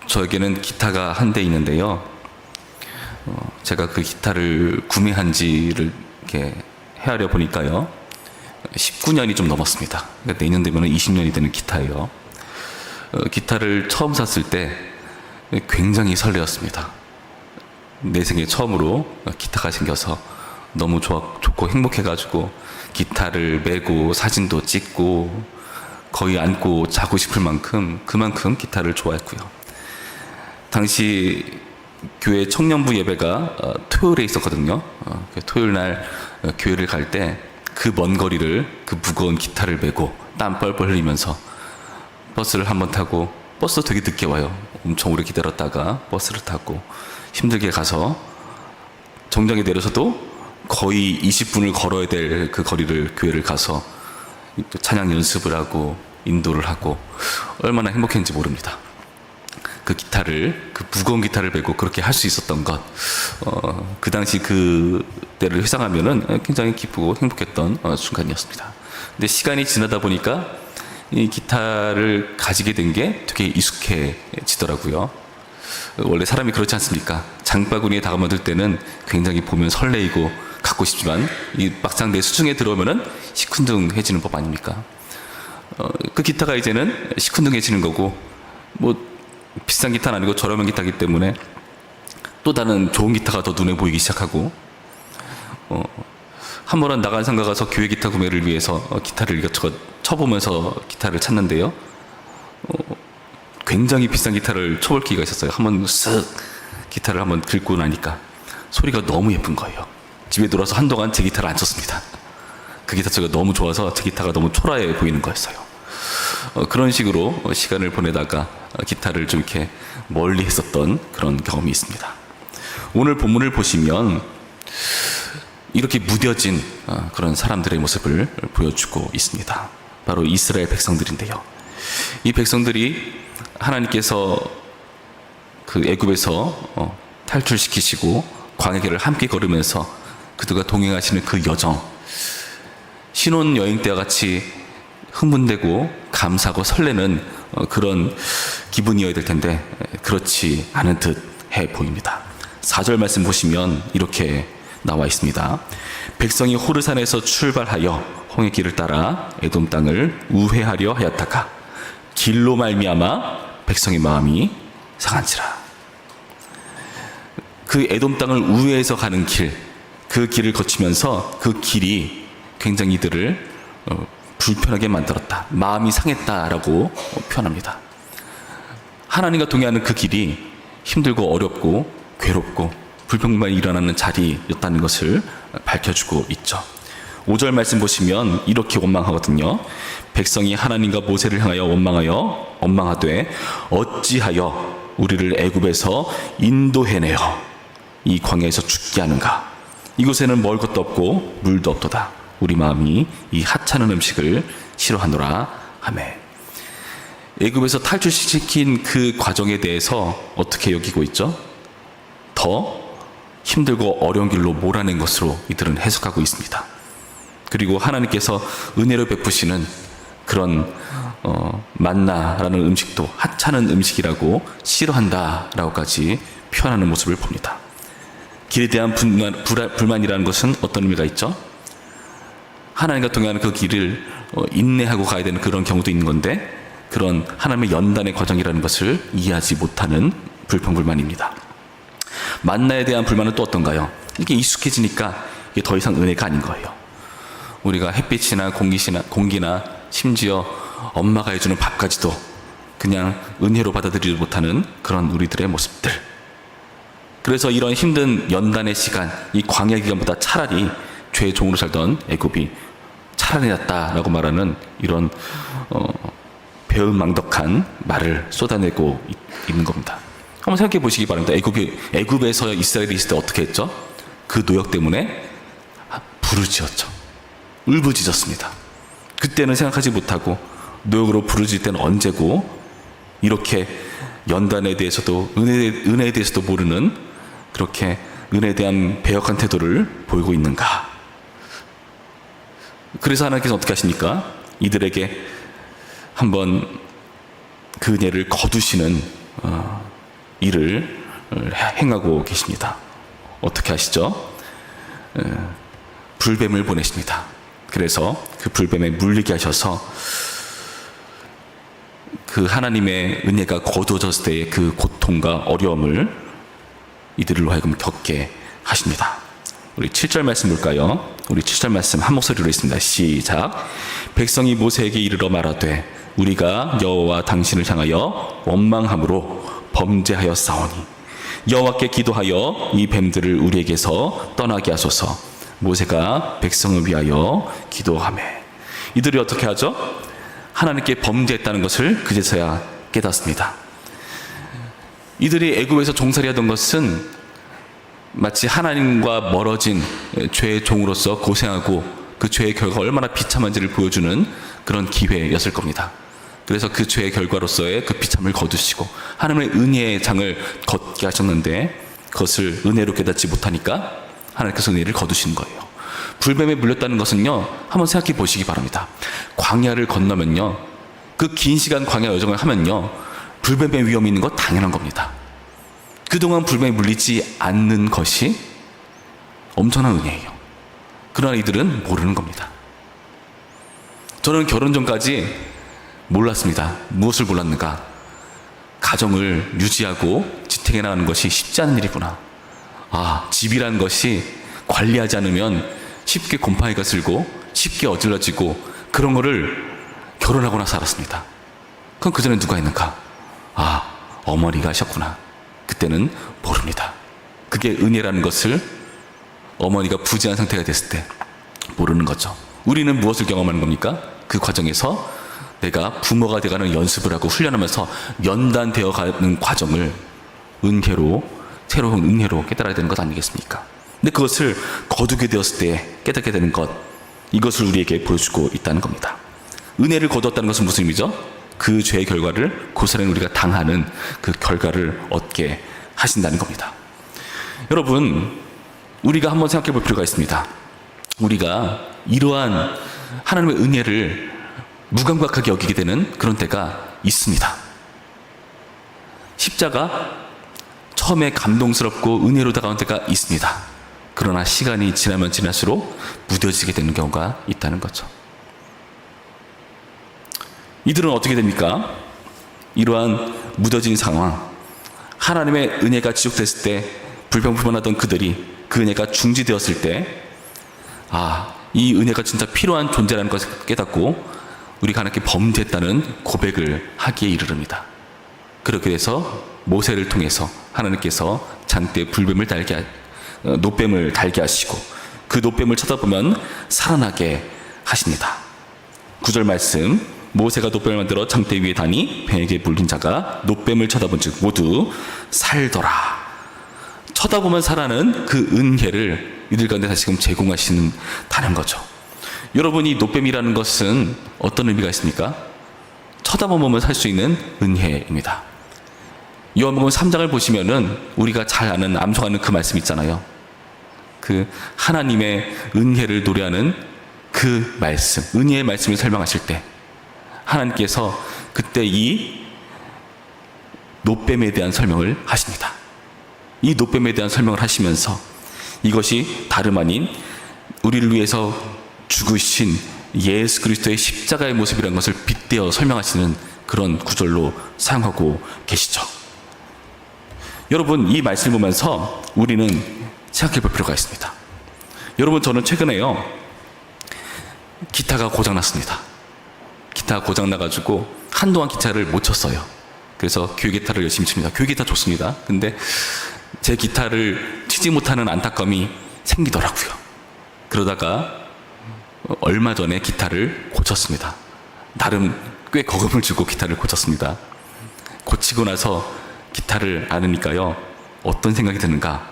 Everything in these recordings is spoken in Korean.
저에게는 기타가 한 대 있는데요. 제가 그 기타를 구매한 지를 이렇게 헤아려 보니까요, 19년이 좀 넘었습니다. 그러니까 내년 되면 20년이 되는 기타예요. 기타를 처음 샀을 때 굉장히 설레었습니다. 내 생애 처음으로 기타가 생겨서 너무 좋고 행복해가지고 기타를 메고 사진도 찍고 거의 안고 자고 싶을 만큼 그만큼 기타를 좋아했고요. 당시 교회 청년부 예배가 토요일에 있었거든요. 토요일 날 교회를 갈 때 그 먼 거리를 그 무거운 기타를 메고 땀 뻘뻘 흘리면서 버스를 한번 타고, 버스 되게 늦게 와요. 엄청 오래 기다렸다가 버스를 타고 힘들게 가서 정장에 내려서도 거의 20분을 걸어야 될 그 거리를 교회를 가서 찬양 연습을 하고 인도를 하고 얼마나 행복했는지 모릅니다. 그 기타를, 그 무거운 기타를 메고 그렇게 할 수 있었던 것, 그 당시 그 때를 회상하면은 굉장히 기쁘고 행복했던 순간이었습니다. 근데 시간이 지나다 보니까 이 기타를 가지게 된 게 되게 익숙해지더라고요. 원래 사람이 그렇지 않습니까? 장바구니에 다가만들 때는 굉장히 보면 설레이고 갖고 싶지만 이 막상 내 수중에 들어오면은 시큰둥해지는 법 아닙니까? 그 기타가 이제는 시큰둥해지는 거고, 뭐 비싼 기타는 아니고 저렴한 기타이기 때문에 또 다른 좋은 기타가 더 눈에 보이기 시작하고, 한 번은 나간 상가 가서 교회 기타 구매를 위해서 기타를 이것저것 쳐보면서 기타를 찾는데요, 굉장히 비싼 기타를 쳐볼 기회가 있었어요. 한번 쓱 기타를 한번 긁고 나니까 소리가 너무 예쁜 거예요. 집에 들어와서 한동안 제 기타를 안 쳤습니다. 그 기타 소리가 너무 좋아서 제 기타가 너무 초라해 보이는 거였어요. 그런 식으로 시간을 보내다가 기타를 좀 이렇게 멀리 했었던 그런 경험이 있습니다. 오늘 본문을 보시면 이렇게 무뎌진 그런 사람들의 모습을 보여주고 있습니다. 바로 이스라엘 백성들인데요, 이 백성들이 하나님께서 그 애굽에서 탈출시키시고 광야길을 함께 걸으면서 그들과 동행하시는 그 여정, 신혼여행 때와 같이 흥분되고 감사하고 설레는 그런 기분이어야 될 텐데 그렇지 않은 듯 해 보입니다. 4절 말씀 보시면 이렇게 나와 있습니다. 백성이 호르산에서 출발하여 홍해 길을 따라 에돔 땅을 우회하려 하였다가 길로 말미암아 백성의 마음이 상한지라. 그 에돔 땅을 우회해서 가는 길, 그 길을 거치면서 그 길이 굉장히 이들을 불편하게 만들었다, 마음이 상했다라고 표현합니다. 하나님과 동행하는 그 길이 힘들고 어렵고 괴롭고 불평만이 일어나는 자리였다는 것을 밝혀주고 있죠. 5절 말씀 보시면 이렇게 원망하거든요. 백성이 하나님과 모세를 향하여 원망하되 어찌하여 우리를 애굽에서 인도해내어 이 광야에서 죽게 하는가. 이곳에는 먹을 것도 없고 물도 없도다. 우리 마음이 이 하찮은 음식을 싫어하노라 하매. 애굽에서 탈출시킨 그 과정에 대해서 어떻게 여기고 있죠? 더 힘들고 어려운 길로 몰아낸 것으로 이들은 해석하고 있습니다. 그리고 하나님께서 은혜로 베푸시는 그런 만나라는 음식도 하찮은 음식이라고 싫어한다라고까지 표현하는 모습을 봅니다. 길에 대한 불만이라는 것은 어떤 의미가 있죠? 하나님과 동행하는 그 길을 인내하고 가야 되는 그런 경우도 있는 건데, 그런 하나님의 연단의 과정이라는 것을 이해하지 못하는 불평불만입니다. 만나에 대한 불만은 또 어떤가요? 이게 익숙해지니까 이게 더 이상 은혜가 아닌 거예요. 우리가 햇빛이나 공기나 심지어 엄마가 해주는 밥까지도 그냥 은혜로 받아들이지 못하는 그런 우리들의 모습들. 그래서 이런 힘든 연단의 시간, 이 광야 기간보다 차라리 죄의 종으로 살던 애굽이 차라리 낫다라고 말하는 이런 배은망덕한 말을 쏟아내고 있는 겁니다. 한번 생각해 보시기 바랍니다. 애굽에서 이스라엘이 있을 때 어떻게 했죠? 그 노역 때문에 부르짖었죠. 울부짖었습니다. 그때는 생각하지 못하고 노역으로 부르짖을 때는 언제고, 이렇게 연단에 대해서도 은혜에 대해서도 모르는 그렇게 은혜에 대한 배역한 태도를 보이고 있는가. 그래서 하나님께서 어떻게 하십니까? 이들에게 한번 그 은혜를 거두시는 일을 행하고 계십니다. 어떻게 하시죠? 불뱀을 보내십니다. 그래서 그 불뱀에 물리게 하셔서 그 하나님의 은혜가 거두어졌을 때의 그 고통과 어려움을 이들로 하여금 겪게 하십니다. 우리 7절 말씀 볼까요? 우리 7절 말씀 한 목소리로 있습니다. 시작. 백성이 모세에게 이르러 말하되 우리가 여호와 당신을 향하여 원망함으로 범죄하였사오니 여호와께 기도하여 이 뱀들을 우리에게서 떠나게 하소서. 모세가 백성을 위하여 기도하매 이들이 어떻게 하죠? 하나님께 범죄했다는 것을 그제서야 깨닫습니다. 이들이 애굽에서 종살이 하던 것은 마치 하나님과 멀어진 죄의 종으로서 고생하고 그 죄의 결과가 얼마나 비참한지를 보여주는 그런 기회였을 겁니다. 그래서 그 죄의 결과로서의 그 비참을 거두시고 하나님의 은혜의 장을 걷게 하셨는데 그것을 은혜로 깨닫지 못하니까 하나님께서 은혜를 거두시는 거예요. 불뱀에 물렸다는 것은요, 한번 생각해 보시기 바랍니다. 광야를 건너면요, 그 긴 시간 광야 여정을 하면요, 불뱀의 위험이 있는 거 당연한 겁니다. 그동안 불뱀에 물리지 않는 것이 엄청난 은혜예요. 그러나 이들은 모르는 겁니다. 저는 결혼 전까지 몰랐습니다. 무엇을 몰랐는가? 가정을 유지하고 지탱해 나가는 것이 쉽지 않은 일이구나. 집이라는 것이 관리하지 않으면 쉽게 곰팡이가 슬고 쉽게 어질러지고 그런 거를 결혼하고 나서 알았습니다. 그럼 그전에 누가 있는가? 어머니가 하셨구나. 그때는 모릅니다. 그게 은혜라는 것을 어머니가 부재한 상태가 됐을 때 모르는 거죠. 우리는 무엇을 경험하는 겁니까? 그 과정에서 내가 부모가 되가는 연습을 하고 훈련하면서 연단되어 가는 과정을 은혜로, 새로운 은혜로 깨달아야 되는 것 아니겠습니까? 근데 그것을 거두게 되었을 때 깨닫게 되는 것, 이것을 우리에게 보여주고 있다는 겁니다. 은혜를 거두었다는 것은 무슨 의미죠? 그 죄의 결과를 고스란히 우리가 당하는 그 결과를 얻게 하신다는 겁니다. 여러분, 우리가 한번 생각해 볼 필요가 있습니다. 우리가 이러한 하나님의 은혜를 무감각하게 여기게 되는 그런 때가 있습니다. 십자가 처음에 감동스럽고 은혜로 다가온 때가 있습니다. 그러나 시간이 지나면 지날수록 무뎌지게 되는 경우가 있다는 거죠. 이들은 어떻게 됩니까? 이러한 무뎌진 상황, 하나님의 은혜가 지속됐을 때 불평불만하던 그들이 그 은혜가 중지되었을 때 이 은혜가 진짜 필요한 존재라는 것을 깨닫고 우리가 하나님께 범죄했다는 고백을 하기에 이르릅니다. 그렇게 돼서 모세를 통해서 하나님께서 장대에 노뱀을 달게 하시고 그 노뱀을 쳐다보면 살아나게 하십니다. 9절 말씀, 모세가 노뱀을 만들어 장대 위에 다니 뱀에게 물린 자가 노뱀을 쳐다본 즉 모두 살더라. 쳐다보면 살아나는 그 은혜를 이들 가운데 다시금 제공하시는 거죠. 여러분, 이 노뱀이라는 것은 어떤 의미가 있습니까? 쳐다보면 살 수 있는 은혜입니다. 요한복음 3장을 보시면은 우리가 잘 아는, 암송하는 그 말씀 있잖아요. 그 하나님의 은혜를 노래하는 그 말씀, 은혜의 말씀을 설명하실 때 하나님께서 그때 이 노뱀에 대한 설명을 하십니다. 이 노뱀에 대한 설명을 하시면서 이것이 다름 아닌 우리를 위해서 죽으신 예수 그리스도의 십자가의 모습이라는 것을 빗대어 설명하시는 그런 구절로 사용하고 계시죠. 여러분, 이 말씀을 보면서 우리는 생각해 볼 필요가 있습니다. 여러분, 저는 최근에요, 기타가 고장났습니다. 기타가 고장나가지고 한동안 기타를 못 쳤어요. 그래서 교회 기타를 열심히 칩니다. 교회 기타 좋습니다. 근데 제 기타를 치지 못하는 안타까움이 생기더라고요. 그러다가 얼마 전에 기타를 고쳤습니다. 나름 꽤 거금을 주고 기타를 고쳤습니다. 고치고 나서 기타를 안으니까요, 어떤 생각이 드는가?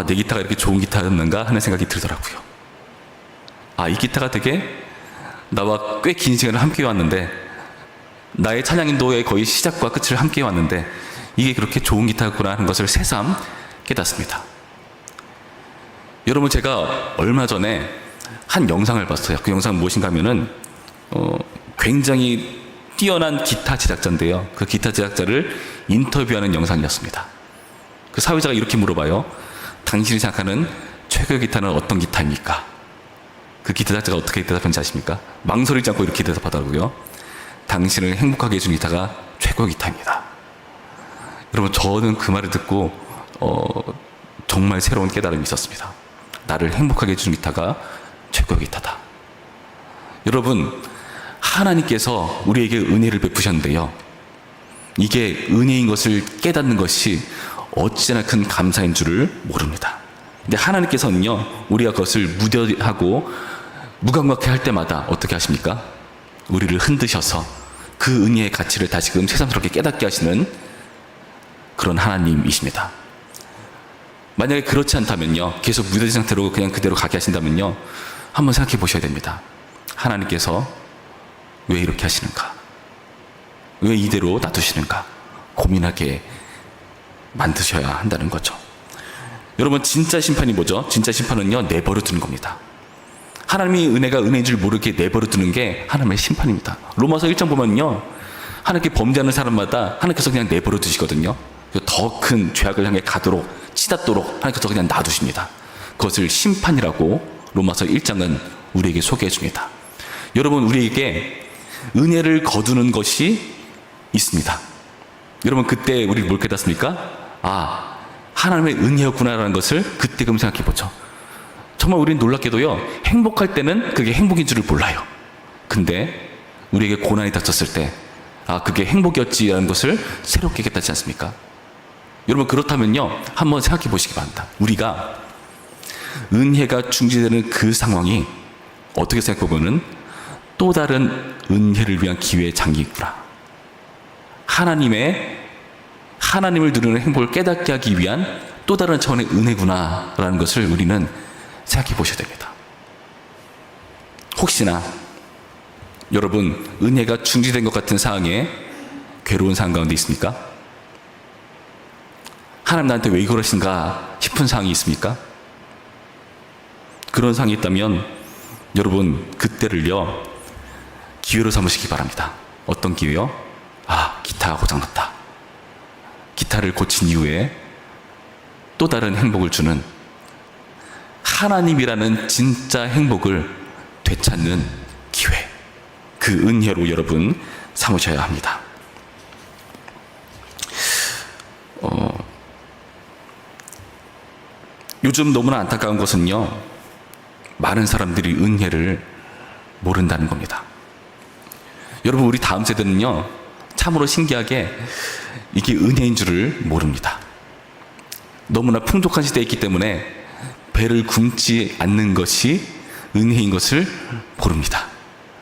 내 기타가 이렇게 좋은 기타였는가 하는 생각이 들더라고요. 이 기타가 되게 나와 꽤 긴 시간을 함께 왔는데, 나의 찬양 인도의 거의 시작과 끝을 함께 왔는데 이게 그렇게 좋은 기타구나 하는 것을 새삼 깨닫습니다. 여러분, 제가 얼마 전에 한 영상을 봤어요. 그 영상은 무엇인가 하면은 굉장히 뛰어난 기타 제작자인데요. 그 기타 제작자를 인터뷰하는 영상이었습니다. 그 사회자가 이렇게 물어봐요. 당신이 생각하는 최고의 기타는 어떤 기타입니까? 그 기타 제작자가 어떻게 대답했는지 아십니까? 망설이지 않고 이렇게 대답하더라고요. 당신을 행복하게 해준 기타가 최고의 기타입니다. 여러분, 저는 그 말을 듣고 정말 새로운 깨달음이 있었습니다. 나를 행복하게 해준 기타가 최고의 기타다. 여러분, 하나님께서 우리에게 은혜를 베푸셨는데요, 이게 은혜인 것을 깨닫는 것이 어찌나 큰 감사인 줄을 모릅니다. 근데 하나님께서는요, 우리가 그것을 무뎌하고 무감각해 할 때마다 어떻게 하십니까? 우리를 흔드셔서 그 은혜의 가치를 다시금 새삼스럽게 깨닫게 하시는 그런 하나님이십니다. 만약에 그렇지 않다면요, 계속 무뎌진 상태로 그냥 그대로 가게 하신다면요, 한번 생각해 보셔야 됩니다. 하나님께서 왜 이렇게 하시는가? 왜 이대로 놔두시는가? 고민하게 만드셔야 한다는 거죠. 여러분, 진짜 심판이 뭐죠? 진짜 심판은요, 내버려 두는 겁니다. 하나님이 은혜가 은혜인 줄 모르게 내버려 두는 게 하나님의 심판입니다. 로마서 1장 보면요, 하나님께 범죄하는 사람마다 하나님께서 그냥 내버려 두시거든요. 더 큰 죄악을 향해 가도록, 치닫도록 하나님께서 그냥 놔두십니다. 그것을 심판이라고 로마서 1장은 우리에게 소개해 줍니다. 여러분, 우리에게 은혜를 거두는 것이 있습니다. 여러분, 그때 우리 뭘 깨닫습니까? 아, 하나님의 은혜였구나라는 것을 그때금 생각해 보죠. 정말 우리는 놀랍게도요, 행복할 때는 그게 행복인 줄을 몰라요. 근데 우리에게 고난이 닥쳤을 때, 아, 그게 행복이었지라는 것을 새롭게 깨닫지 않습니까? 여러분, 그렇다면요, 한번 생각해 보시기 바랍니다. 우리가 은혜가 중지되는 그 상황이 어떻게 생각해보면 또 다른 은혜를 위한 기회의 장기이구나. 하나님을 누리는 행복을 깨닫게 하기 위한 또 다른 차원의 은혜구나라는 것을 우리는 생각해 보셔야 됩니다. 혹시나 여러분, 은혜가 중지된 것 같은 상황에 괴로운 상황 가운데 있습니까? 하나님 나한테 왜 그러신가 싶은 상황이 있습니까? 그런 상황이 있다면 여러분, 그때를요, 기회로 삼으시기 바랍니다. 어떤 기회요? 아, 기타가 고장났다. 기타를 고친 이후에 또 다른 행복을 주는, 하나님이라는 진짜 행복을 되찾는 기회, 그 은혜로 여러분 삼으셔야 합니다. 요즘 너무나 안타까운 것은요, 많은 사람들이 은혜를 모른다는 겁니다. 여러분, 우리 다음 세대는요, 참으로 신기하게 이게 은혜인 줄을 모릅니다. 너무나 풍족한 시대에 있기 때문에 배를 굶지 않는 것이 은혜인 것을 모릅니다.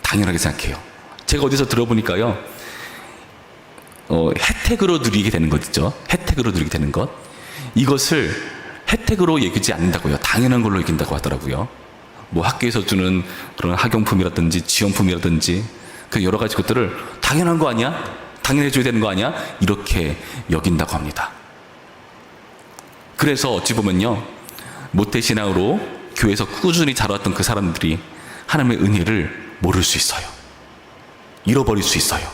당연하게 생각해요. 제가 어디서 들어보니까요, 혜택으로 누리게 되는 것 있죠. 혜택으로 누리게 되는 것, 이것을 혜택으로 여기지 않는다고요. 당연한 걸로 여긴다고 하더라고요. 뭐 학교에서 주는 그런 학용품이라든지 지원품이라든지 그 여러 가지 것들을 당연한 거 아니야? 당연해줘야 되는 거 아니야? 이렇게 여긴다고 합니다. 그래서 어찌 보면요, 모태신앙으로 교회에서 꾸준히 자라왔던 그 사람들이 하나님의 은혜를 모를 수 있어요. 잃어버릴 수 있어요.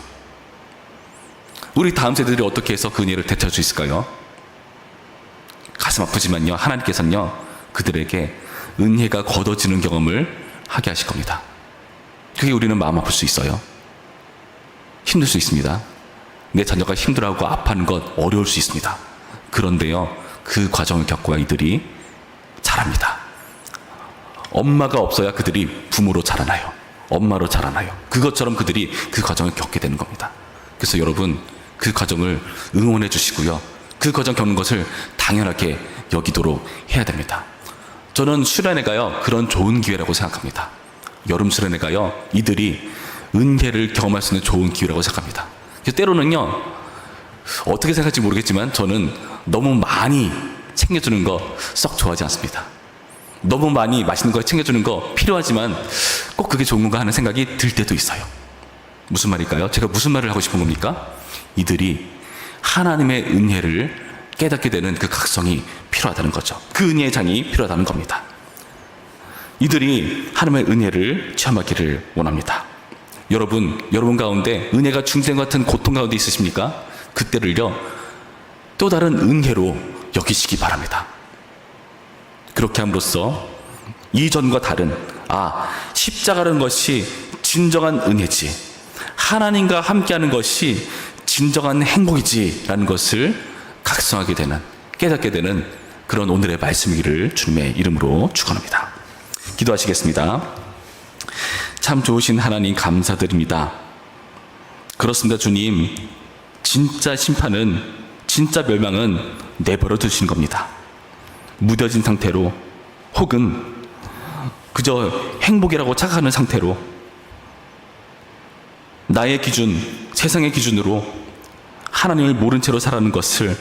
우리 다음 세대들이 어떻게 해서 그 은혜를 되찾을 수 있을까요? 가슴 아프지만요, 하나님께서는요, 그들에게 은혜가 걷어지는 경험을 하게 하실 겁니다. 그게 우리는 마음 아플 수 있어요. 힘들 수 있습니다. 내 자녀가 힘들어하고 아파하는 것 어려울 수 있습니다. 그런데요, 그 과정을 겪어야 이들이 자랍니다. 엄마가 없어야 그들이 부모로 자라나요. 엄마로 자라나요. 그것처럼 그들이 그 과정을 겪게 되는 겁니다. 그래서 여러분, 그 과정을 응원해 주시고요, 그 과정 겪는 것을 당연하게 여기도록 해야 됩니다. 저는 수련회가요, 그런 좋은 기회라고 생각합니다. 여름 수련회가요, 이들이 은혜를 경험할 수 있는 좋은 기회라고 생각합니다. 때로는요, 어떻게 생각할지 모르겠지만 저는 너무 많이 챙겨주는 거 썩 좋아하지 않습니다. 너무 많이 맛있는 거 챙겨주는 거 필요하지만 꼭 그게 좋은 건가 하는 생각이 들 때도 있어요. 무슨 말일까요? 제가 무슨 말을 하고 싶은 겁니까? 이들이 하나님의 은혜를 깨닫게 되는 그 각성이 필요하다는 거죠. 그 은혜의 장이 필요하다는 겁니다. 이들이 하나님의 은혜를 체험하기를 원합니다. 여러분 가운데 은혜가 중생 같은 고통 가운데 있으십니까? 그때를요, 또 다른 은혜로 여기시기 바랍니다. 그렇게 함으로써 이전과 다른, 십자가라는 것이 진정한 은혜지, 하나님과 함께하는 것이 진정한 행복이지라는 것을 각성하게 되는, 깨닫게 되는 그런 오늘의 말씀이기를 주님의 이름으로 축원합니다. 기도하시겠습니다. 참 좋으신 하나님 감사드립니다. 그렇습니다, 주님. 진짜 심판은, 진짜 멸망은 내버려 두시는 겁니다. 무뎌진 상태로, 혹은 그저 행복이라고 착각하는 상태로, 나의 기준, 세상의 기준으로 하나님을 모른 채로 살아가는 것을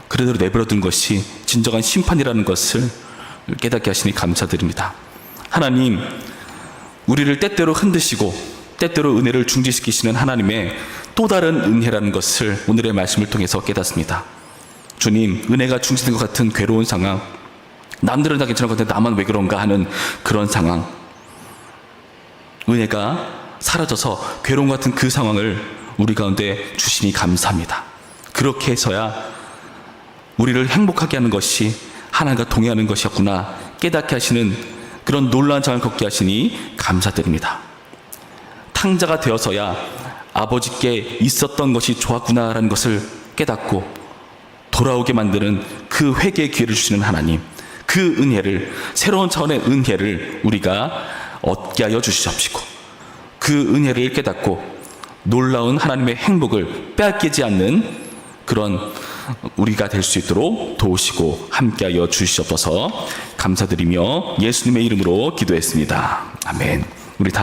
그대로 내버려 둔 것이 진정한 심판이라는 것을 깨닫게 하시니 감사드립니다. 하나님, 우리를 때때로 흔드시고 때때로 은혜를 중지시키시는 하나님의 또 다른 은혜라는 것을 오늘의 말씀을 통해서 깨닫습니다. 주님, 은혜가 중지된 것 같은 괴로운 상황, 남들은 다 괜찮은 것 같은데 나만 왜 그런가 하는 그런 상황, 은혜가 사라져서 괴로움 같은 그 상황을 우리 가운데 주시니 감사합니다. 그렇게 해서야 우리를 행복하게 하는 것이 하나님과 동행하는 것이었구나 깨닫게 하시는 그런 놀라운 장을 걷게 하시니 감사드립니다. 탕자가 되어서야 아버지께 있었던 것이 좋았구나라는 것을 깨닫고 돌아오게 만드는 그 회개의 기회를 주시는 하나님, 그 은혜를, 새로운 차원의 은혜를 우리가 얻게 하여 주시옵시고, 그 은혜를 깨닫고 놀라운 하나님의 행복을 빼앗기지 않는 그런 우리가 될 수 있도록 도우시고 함께하여 주시옵소서. 감사드리며 예수님의 이름으로 기도했습니다. 아멘.